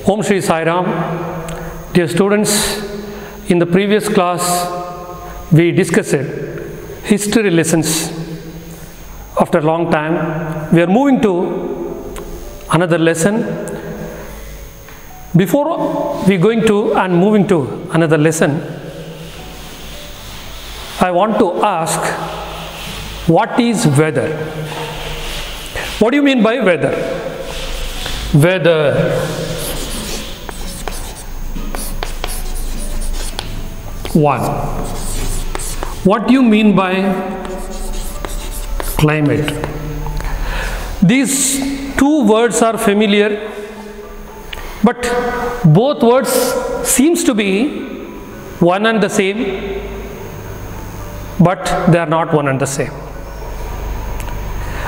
Om Shri Sai Ram. Dear students, in the previous class we discussed history lessons. After a long time we are moving to another lesson. Before we going to and moving to another lesson, I want to ask, what is weather? What do you mean by weather? Weather. One. What do you mean by climate? These two words are familiar, but both words seems to be one and the same, but they are not one and the same.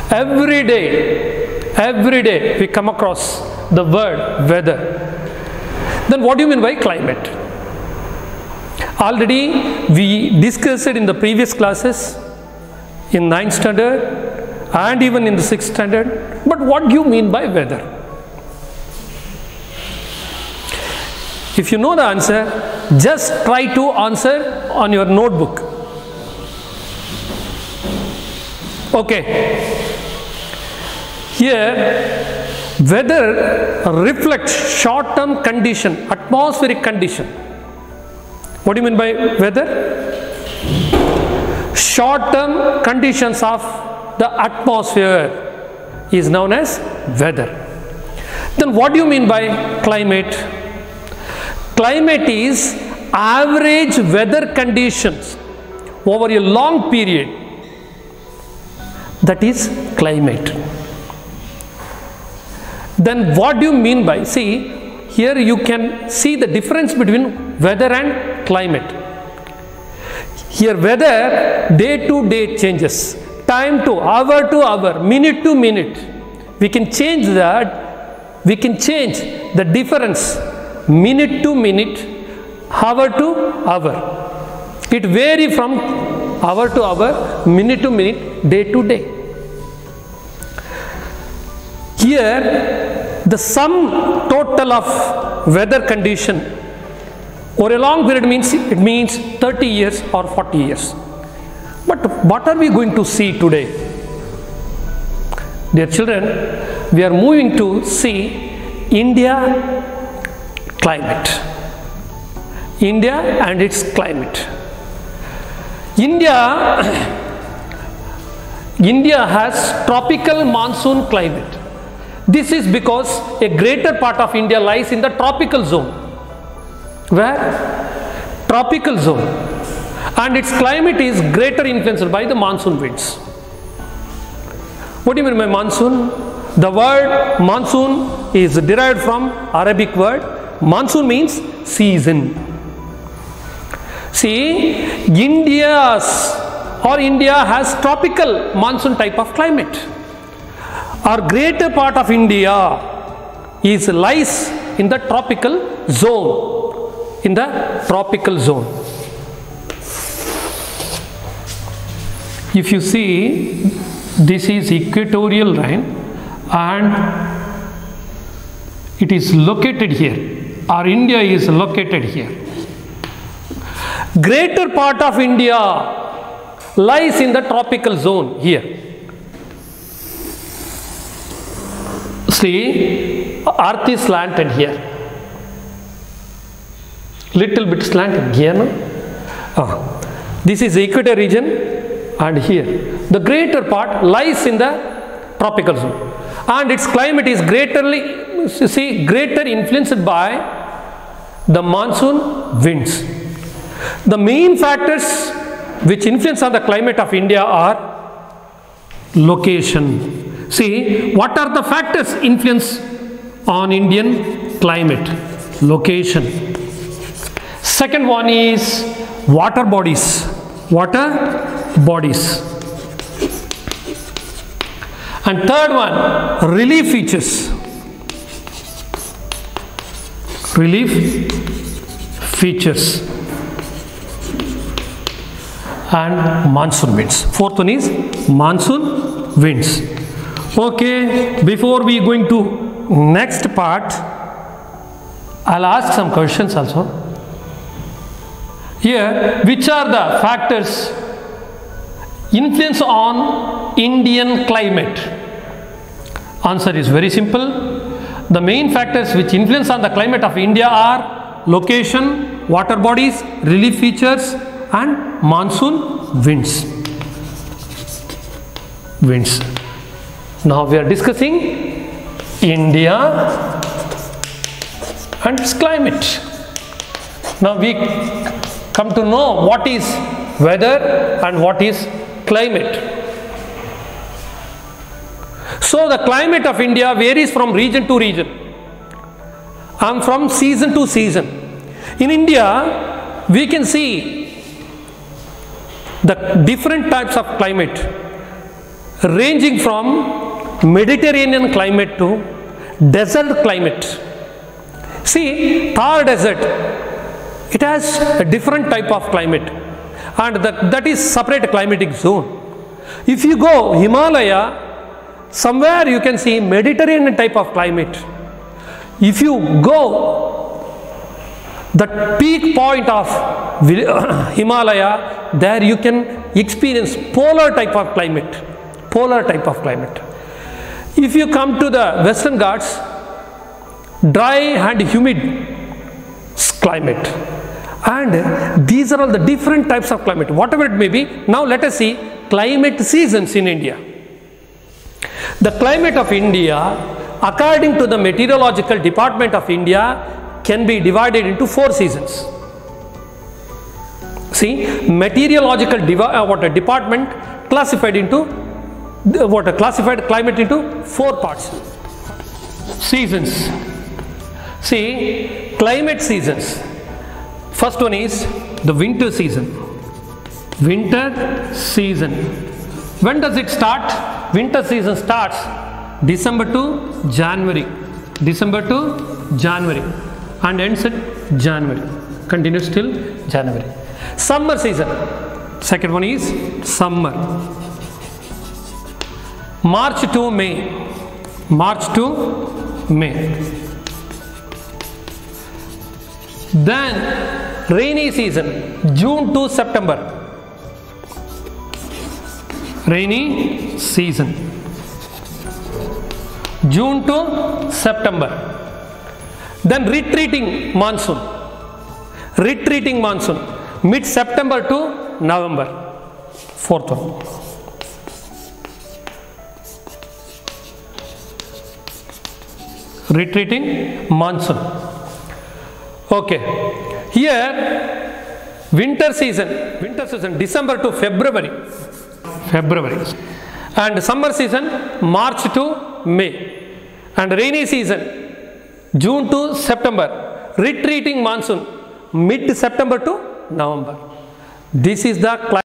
Every day we come across the word weather. Then what do you mean by climate? Already we discussed it in the previous classes in 9th standard and even in the 6th standard. But what do you mean by weather? If you know the answer, just try to answer on your notebook. Okay. Here, weather reflects short-term condition, atmospheric condition. What do you mean by weather? Short-term conditions of the atmosphere is known as weather. Then what do you mean by climate? Climate is average weather conditions over a long period. That is climate. Then what do you mean by, see, here you can see the difference between weather and climate. Here weather day to day changes, time to hour, minute to minute. We can change that, we can change the difference minute to minute, hour to hour. It varies from hour to hour, minute to minute, day to day. Here the sum total of weather condition over a long period means 30 years or 40 years. But what are we going to see today? Dear children, we are moving to see India climate. India and its climate. India has tropical monsoon climate. This is because a greater part of India lies in the tropical zone. Where? Tropical zone. And its climate is greater influenced by the monsoon winds. What do you mean by monsoon? The word monsoon is derived from Arabic word. Monsoon means season. See, India has tropical monsoon type of climate. Our greater part of India lies in the tropical zone. In the tropical zone. If you see, this is equatorial line and it is located here. Our India is located here. Greater part of India lies in the tropical zone here. See, earth is slanted here. Little bit slanted here. No? This is the equator region and here. The greater part lies in the tropical zone. And its climate is greater influenced by the monsoon winds. The main factors which influence on the climate of India are location. See, what are the factors influence on Indian climate? Location. Second one is water bodies. Water bodies. And third one, relief features. Relief features. And monsoon winds. Fourth one is monsoon winds. Okay, before we going to next part, I'll ask some questions also. Here, which are the factors influence on Indian climate? Answer is very simple. The main factors which influence on the climate of India are location, water bodies, relief features, and monsoon winds. Now we are discussing India and its climate. Now we come to know what is weather and what is climate. So the climate of India varies from region to region and from season to season. In India, we can see the different types of climate ranging from Mediterranean climate to desert climate. See, Thar desert, it has a different type of climate, and that is separate climatic zone. If you go Himalaya, somewhere you can see Mediterranean type of climate. If you go the peak point of Himalaya, there you can experience polar type of climate. If you come to the Western Ghats, dry and humid climate. And these are all the different types of climate, whatever it may be. Now let us see climate seasons in India. The climate of India, according to the Meteorological Department of India, can be divided into 4 seasons. See, Meteorological Department classified climate into 4 parts. Seasons. See, climate seasons. First one is the winter season. Winter season. When does it start? Winter season starts December to January. And ends at January. Continues till January. Summer season. Second one is summer. March to May. Then rainy season, June to September. Rainy season, June to September. Then retreating monsoon, mid-September to November. Fourth one. Retreating monsoon. Okay, here winter season December to February, and summer season March to May, and rainy season June to September, retreating monsoon mid-September to November. This is the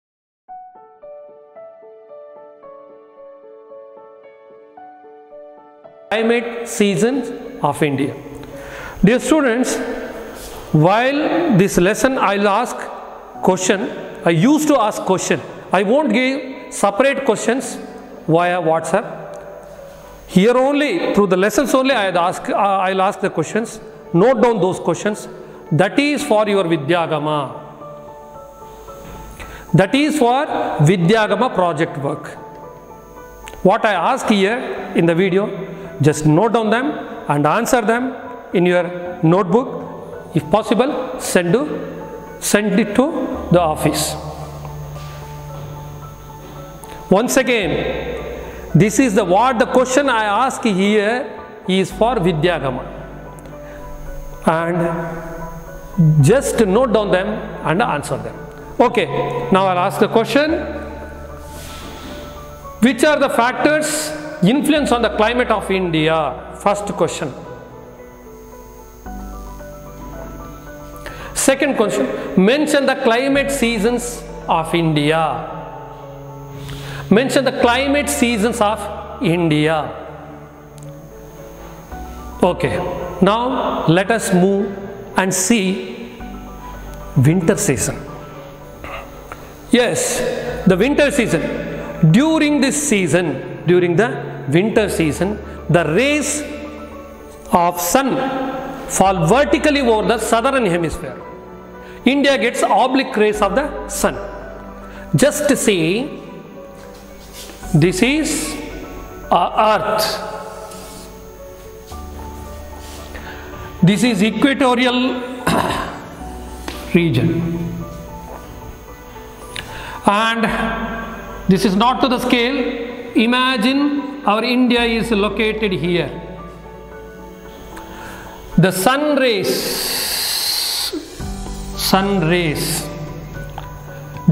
climate seasons of India. Dear students, while this lesson I will ask question, I used to ask question. I won't give separate questions via WhatsApp. Here only, through the lessons only, I'll ask the questions. Note down those questions. That is for your Vidyagama. That is for Vidyagama project work. What I ask here in the video, just note down them and answer them in your notebook. If possible, send it to the office. Once again, this is the question I ask here is for Vidyagama, and just note down them and answer them. Okay, now I'll ask the question. Which are the factors influence on the climate of India? First question. Second question, mention the climate seasons of India. Mention the climate seasons of India. Okay, now let us move and see winter season. Yes, the winter season. During the winter season, the rays of sun fall vertically over the southern hemisphere. India gets oblique rays of the sun. Just see, this is Earth. This is equatorial region, and this is not to the scale. Imagine our India is located here. The sun rays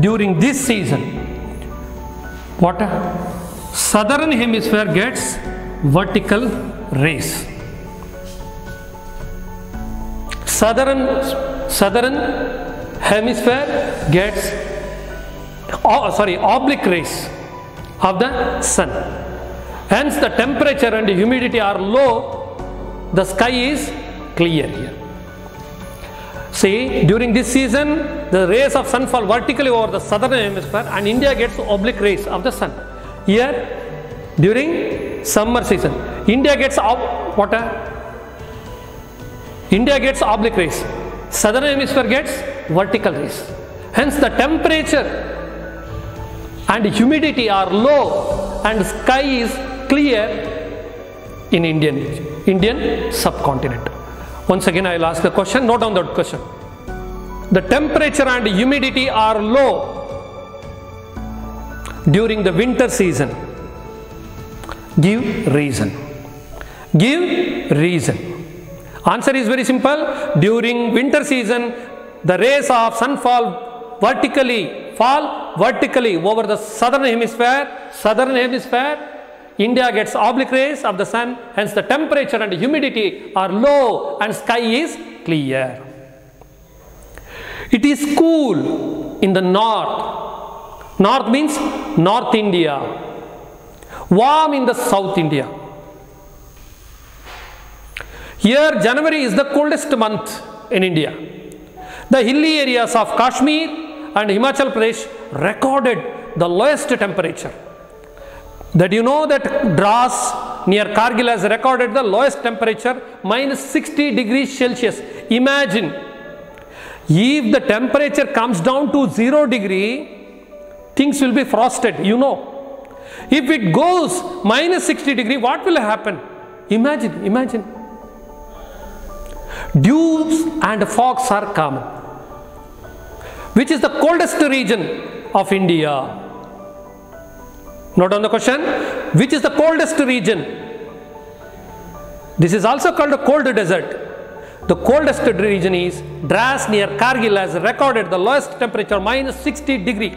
during this season, what? Southern hemisphere gets vertical rays. Southern hemisphere gets oblique rays of the sun. Hence the temperature and humidity are low, the sky is clear here. See, during this season the rays of sun fall vertically over the southern hemisphere and India gets oblique rays of the sun. Here during summer season India gets India gets oblique rays, southern hemisphere gets vertical rays. Hence the temperature and humidity are low and sky is clear in Indian subcontinent. Once again I will ask the question, note down that question. The temperature and humidity are low during the winter season. Give reason. Give reason. Answer is very simple. During winter season, the rays of sun fall vertically over the southern hemisphere. India gets oblique rays of the sun. Hence the temperature and humidity are low and sky is clear. It is cool in the north. North means North India. Warm in the South India. Here January is the coldest month in India. The hilly areas of Kashmir and Himachal Pradesh recorded the lowest temperature. That you know that Dras near Kargil has recorded the lowest temperature, -60 degrees Celsius. Imagine if the temperature comes down to 0 degree, things will be frosted, you know. If it goes -60 degree, what will happen? Imagine. Dews and fogs are common. Which is the coldest region of India? Note on the question. Which is the coldest region? This is also called a cold desert. The coldest region is Dras near Kargil has recorded the lowest temperature, -60 degree.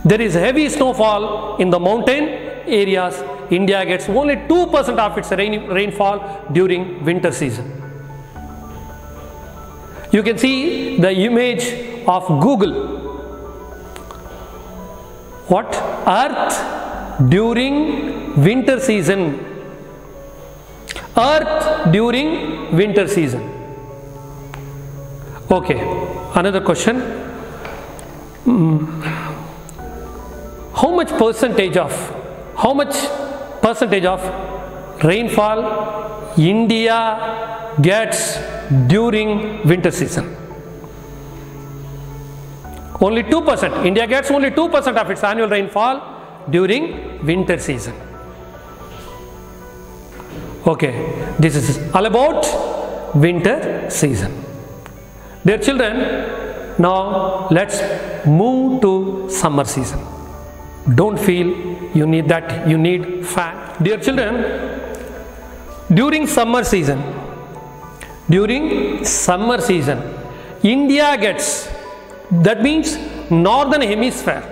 There is heavy snowfall in the mountain areas. India gets only 2% of its rainfall during winter season. You can see the image of Google. What? Earth during winter season. Earth during winter season. Okay, another question. How much percentage of rainfall India gets during winter season? Only 2%. India gets only 2% of its annual rainfall during winter season. Okay, this is all about winter season. Dear children, now let's move to summer season. Don't feel you need fan. Dear children, during summer season, India gets, that means northern hemisphere.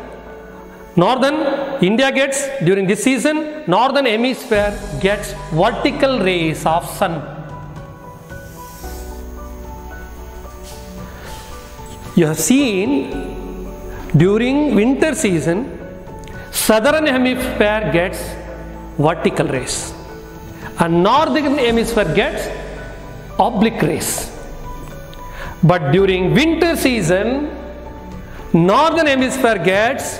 India gets, during this season, northern hemisphere gets vertical rays of sun. You have seen during winter season, southern hemisphere gets vertical rays and northern hemisphere gets oblique rays. But during winter season, northern hemisphere gets,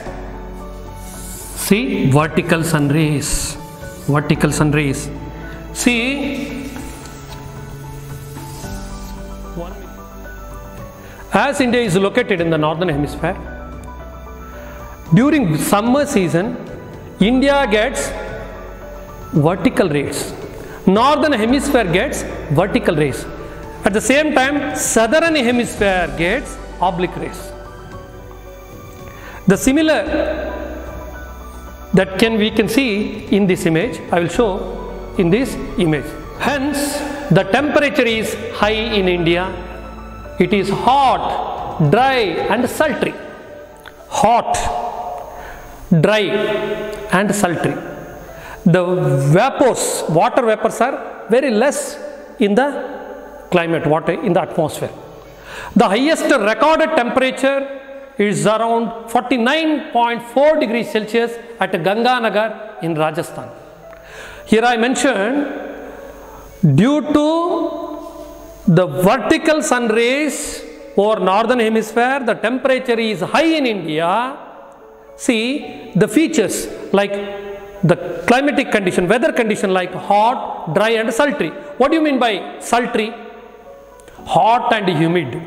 see, vertical sun rays. See, as India is located in the northern hemisphere, during summer season, India gets vertical rays. Northern hemisphere gets vertical rays. At the same time, southern hemisphere gets oblique rays. The similar that we can see in this image, I will show in this image. Hence, the temperature is high in India. It is hot, dry and sultry. Hot, dry and sultry. The vapors, water vapors are very less in the climate, in the atmosphere. The highest recorded temperature is around 49.4 degrees Celsius at Ganganagar in Rajasthan. Here I mentioned, due to the vertical sun rays over northern hemisphere, the temperature is high in India. See the features like the climatic condition, weather condition like hot, dry and sultry. What do you mean by sultry? Hot and humid.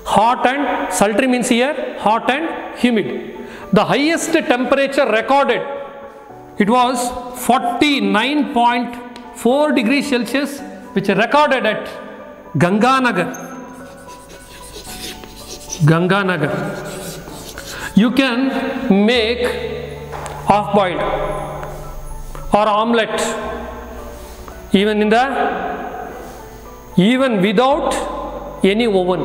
Hot and sultry means here hot and humid. The highest temperature recorded, it was 49.4 degrees Celsius, which recorded at Ganganagar. Ganganagar. You can make half-boiled or omelette even without any oven.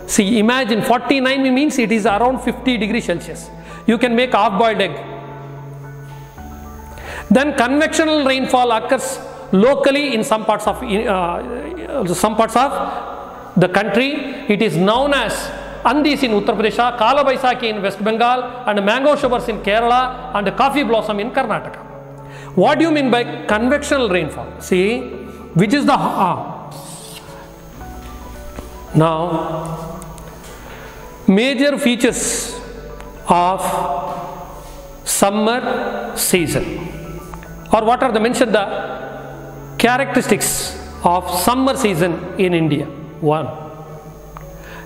See, imagine 49 means it is around 50 degrees Celsius. You can make half-boiled egg. Then convectional rainfall occurs locally in some parts of the country. It is known as Andis in Uttar Pradesh, Kala Baisakhi in West Bengal, and mango showers in Kerala, and coffee blossom in Karnataka. What do you mean by convectional rainfall? See, which is the now major features of summer season, or what are the mentioned the characteristics of summer season in India? One.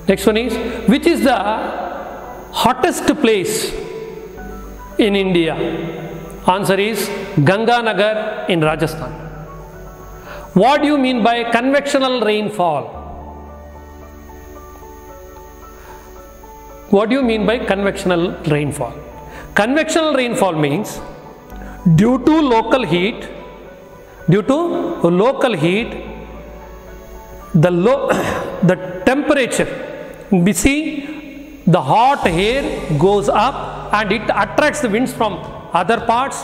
Next one is, which is the hottest place in India? Answer is Ganganagar in Rajasthan. What do you mean by convectional rainfall? What do you mean by convectional rainfall? Convectional rainfall means due to local heat, the temperature, we see the hot air goes up and it attracts the winds from other parts.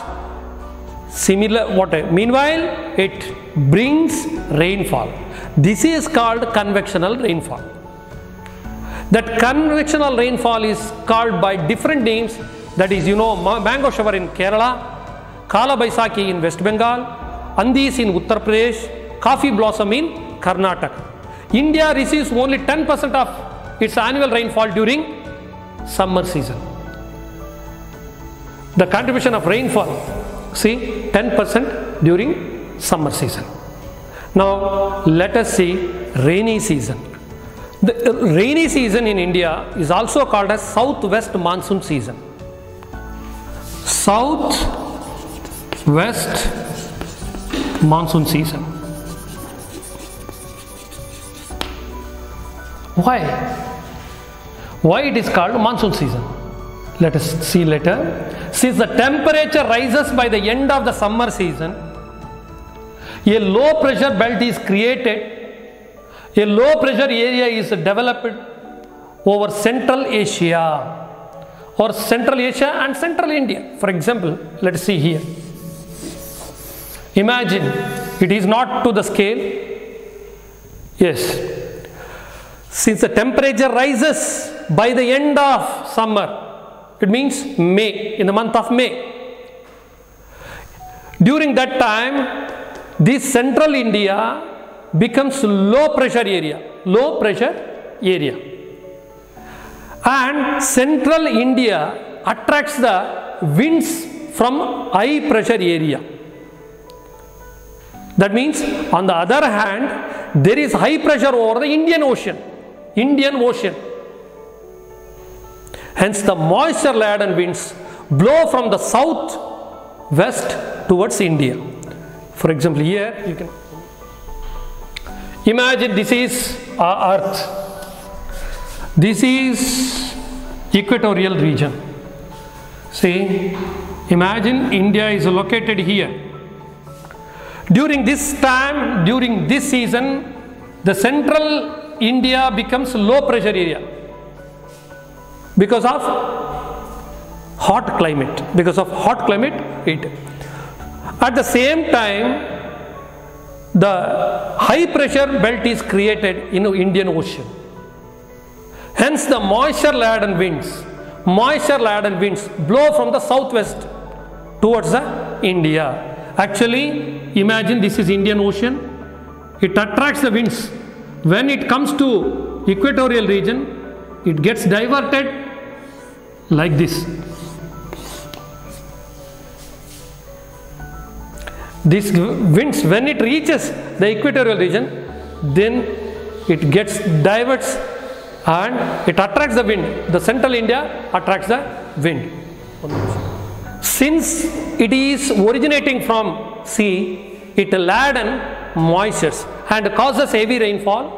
Meanwhile, it brings rainfall. This is called convectional rainfall. That convectional rainfall is called by different names. That is, mango shower in Kerala, Kala Baisakhi in West Bengal, Andis in Uttar Pradesh, coffee blossom in Karnataka. India receives only 10% of its annual rainfall during summer season. The contribution of rainfall, see, 10% during summer season. Now let us see rainy season. The rainy season in India is also called as southwest monsoon season. Southwest monsoon season. Why it is called monsoon season? Let us see later. Since the temperature rises by the end of the summer season, a low pressure belt is created. A low pressure area is developed over Central Asia and Central India. For example, let us see here. Imagine, it is not to the scale. Yes. Since the temperature rises by the end of summer, it means May, in the month of May. During that time, this Central India becomes low pressure area. And Central India attracts the winds from high pressure area. That means, on the other hand, there is high pressure over the Indian Ocean. Hence, the moisture-laden winds blow from the south-west towards India. For example, here you can imagine this is our Earth. This is equatorial region. See, imagine India is located here. During this time, during this season, the central India becomes low pressure area because of hot climate. At the same time, the high pressure belt is created in the Indian Ocean. Hence, the moisture-laden winds blow from the southwest towards India. Actually, imagine this is Indian Ocean. It attracts the winds. When it comes to equatorial region, it gets diverted like this. These winds, when it reaches the equatorial region, then it gets diverts and it attracts the wind. The central India attracts the wind. Since it is originating from sea, it laden moistures and causes heavy rainfall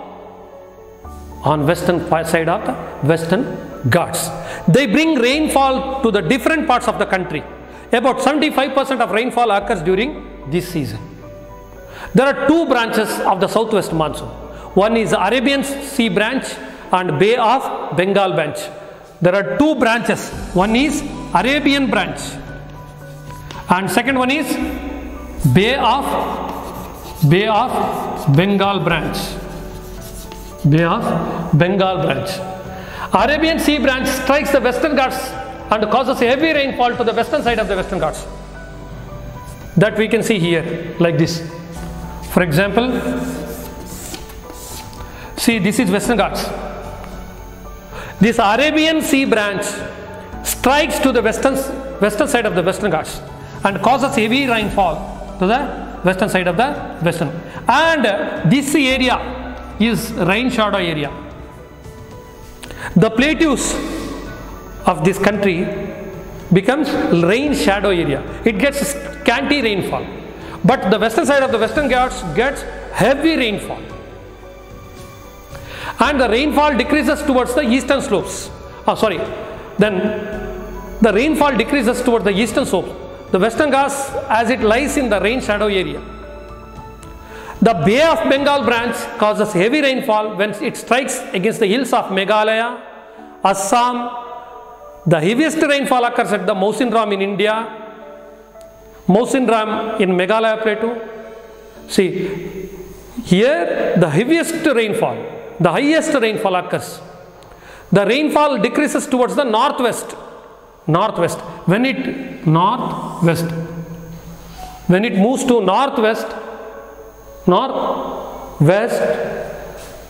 on western side of the Western Ghats. They bring rainfall to the different parts of the country. About 75% of rainfall occurs during this season. There are two branches of the southwest monsoon. One is Arabian Sea branch and Bay of Bengal branch. There are two branches. One is Arabian branch and second one is Bay of Bengal branch. Arabian Sea branch strikes the Western Ghats and causes heavy rainfall to the western side of the Western Ghats. That we can see here like this. For example, see, this is Western Ghats. This Arabian Sea branch strikes to the western side of the Western Ghats and causes heavy rainfall to the western side of the Western. And this area is rain shadow area. The plateaus of this country becomes rain shadow area. It gets scanty rainfall. But the western side of the Western Ghats gets heavy rainfall. And the rainfall decreases towards the eastern slopes. Then the rainfall decreases towards the eastern slopes. The Western Ghats, as it lies in the rain shadow area. The Bay of Bengal branch causes heavy rainfall when it strikes against the hills of Meghalaya, Assam. The heaviest rainfall occurs at the Mawsynram in India, Mawsynram in Meghalaya plateau. See, here the highest rainfall occurs. The rainfall decreases towards the northwest. When it moves to northwest,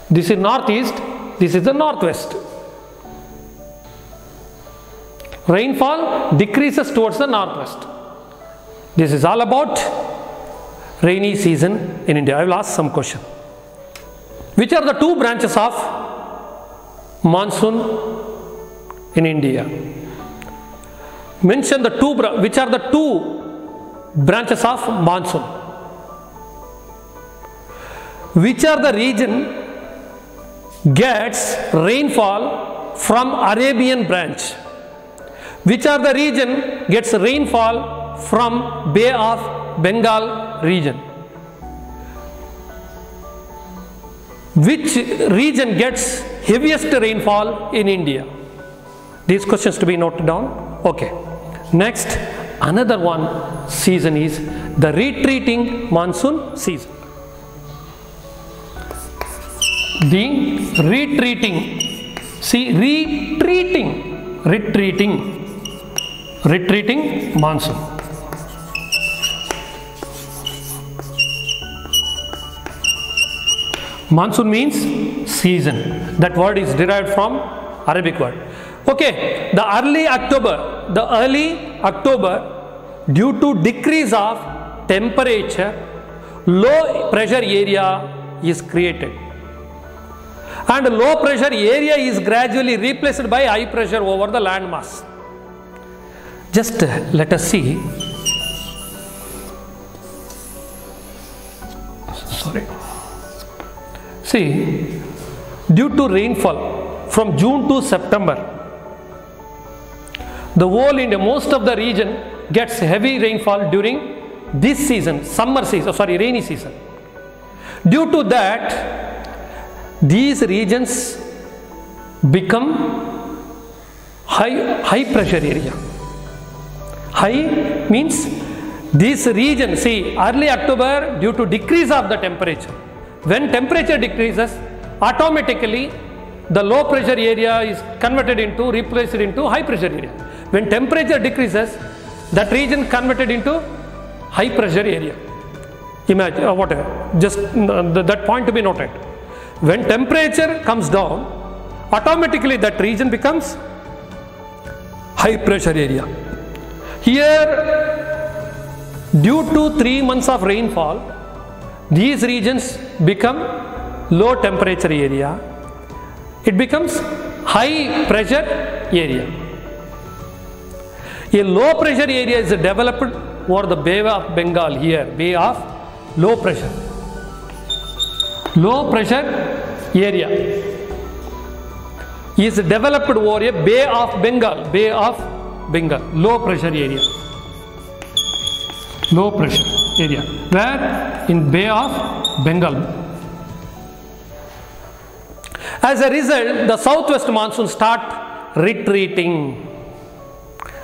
this is northeast, this is the northwest. Rainfall decreases towards the northwest. This is all about rainy season in India. I will ask some question. Which are the two branches of monsoon in India? Mention the two, which are the two branches of monsoon? Which are the region gets rainfall from Arabian branch? Which are the region gets rainfall from Bay of Bengal region? Which region gets heaviest rainfall in India? These questions to be noted down. Okay. Next, another one season is the retreating monsoon season. The retreating, see, retreating monsoon. Monsoon means season. That word is derived from Arabic word. Okay, the early October, due to decrease of temperature, low pressure area is created. And low pressure area is gradually replaced by high pressure over the land mass. Just let us see. Sorry. See, due to rainfall from June to September, the whole India, most of the region gets heavy rainfall during this season, rainy season. Due to that, these regions become high pressure area. High means this region, see, early October, due to decrease of the temperature, when temperature decreases, automatically the low pressure area is replaced into high pressure area. When temperature decreases, that region converted into high pressure area. Imagine whatever, just that point to be noted. When temperature comes down, automatically that region becomes high pressure area. Here, due to 3 months of rainfall, these regions become low temperature area. It becomes high pressure area. A low pressure area is developed over the Bay of Bengal here, Bay of low pressure. Low pressure area is developed over a Bay of Bengal, low pressure area. Low pressure area, where in Bay of Bengal. As a result, the southwest monsoon start retreating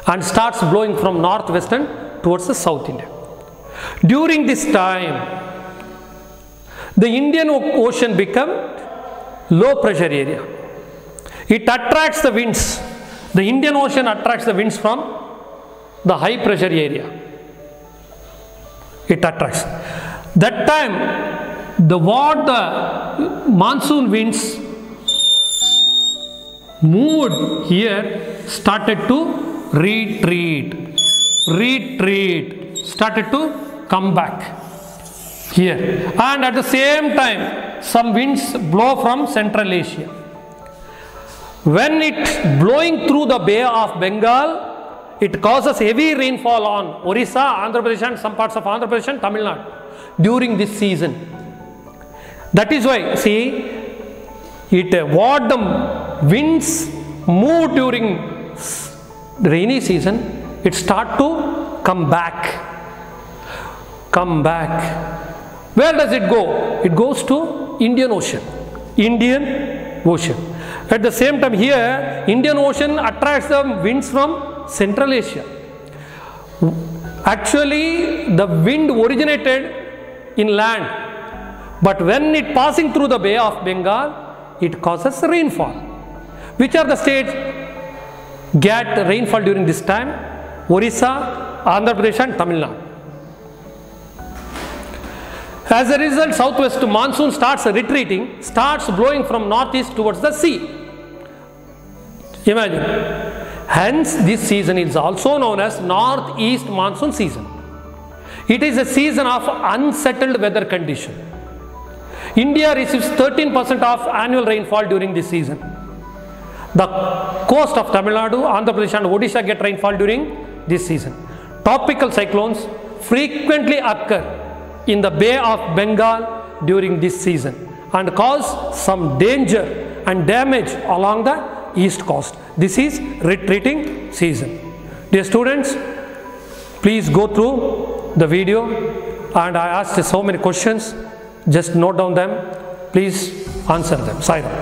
and starts blowing from northwestern towards the South India. During this time, the Indian Ocean become low pressure area. It attracts the winds. The Indian Ocean attracts the winds from the high pressure area. It attracts. That time, the monsoon winds moved here, started to retreat, started to come back here. And at the same time, some winds blow from Central Asia. When it blowing through the Bay of Bengal, it causes heavy rainfall on Orissa, Andhra Pradesh and some parts of Andhra Pradesh and Tamil Nadu during this season. That is why, see, what the winds move during rainy season, it start to come back. Where does it go? It goes to Indian Ocean. At the same time here, Indian Ocean attracts the winds from Central Asia. Actually, the wind originated in land, but when it passing through the Bay of Bengal, it causes rainfall. Which are the states get rainfall during this time? Orissa, Andhra Pradesh and Tamil Nadu. As a result, southwest monsoon starts retreating, starts blowing from northeast towards the sea. Imagine. Hence, this season is also known as northeast monsoon season. It is a season of unsettled weather condition. India receives 13% of annual rainfall during this season. The coast of Tamil Nadu, Andhra Pradesh and Odisha get rainfall during this season. Tropical cyclones frequently occur in the Bay of Bengal during this season and cause some danger and damage along the east coast. This is retreating season. Dear students, please go through the video, and I asked so many questions. Just note down them. Please answer them. Sai Ram.